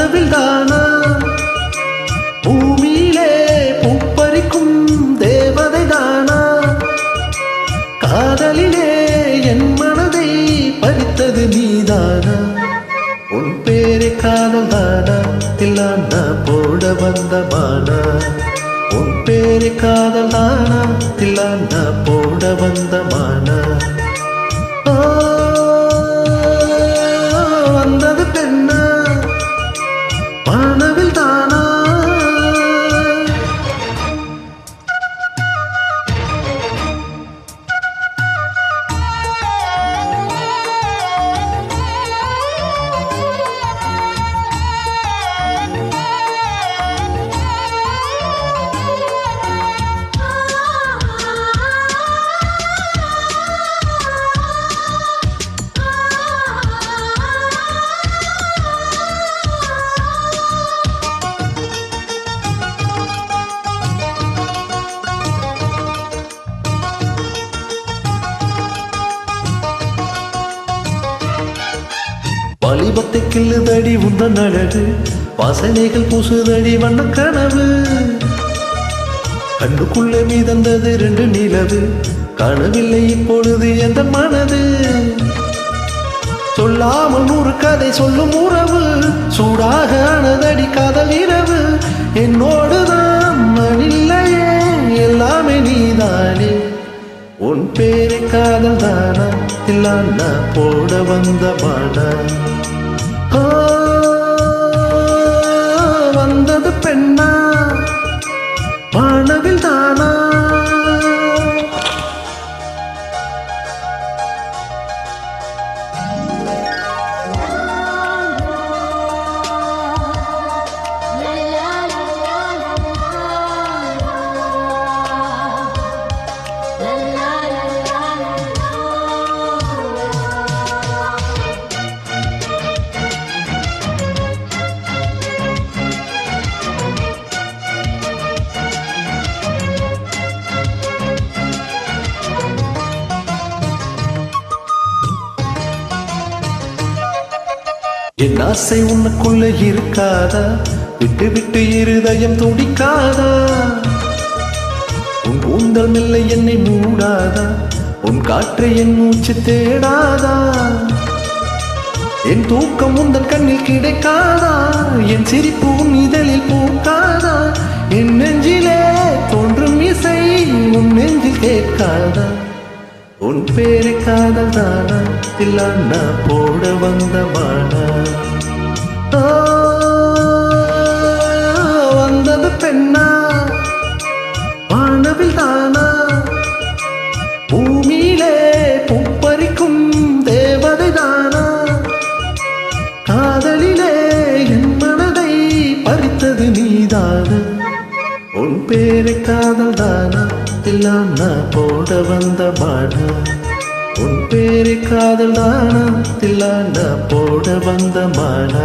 கனவில் தானா பூமியிலே பூப்பறிக்கும் தேவதை தானா காதலிலே என் மனதை பறித்தது நீதானா உன் பேரை காதல் தானா தில்லானா போட வந்த மானா உன் பேரை காதல் தானா தில்லானா போட வந்த மானா வந்தது பெண்ணா வானவில் தானா வாலிபத்தை கிள்ளுதடி உந்தன் அழகு வாசனைகள் பூசுதடி வண்ண கனவு கண்ணுக்குள்ளே மீதந்தது 2 நிலவு காணவில்லை இப்பொழுது எந்த மனது சொல்லாமல் 100 கதை சொல்லும் உறவு சூடாக ஆனதடி காதல் இரவு என்னோடுதான் மணில்லையே எல்லாமே நீதானே உன் பேரை காதல் தானா தில்லானா போட வந்த மானா வந்தது பெண்ணா வானவில் தானா என் ஆசை உனக்குள்ள இருக்காதா விட்டு விட்டு இருதயம் துடிக்காதா உன் கூந்தல் மெல்ல என்னை மூடாதா உன் காற்றை என் மூச்சு தேடாதா என் தூக்கம் உந்தன் கண்ணில் கிடைக்காதா என் சிரிப்பு உன் இதழில் பூக்காதா என் நெஞ்சிலே தோன்றும் இசை உன் நெஞ்சில் கேட்காதா உன் பேரை காதல் தானா தில்லானா போட வந்த மானா வந்தது பெண்ணா வானவில் தானா பூமியிலே பூப்பறிக்கும் தேவதை தானா காதலிலே என் மனதை பறித்தது நீதானா உன் பேரை காதல் தானா தில்லானா போட வந்த மானா உன் பேரை காதல் தானா தில்லானா போட வந்த மானா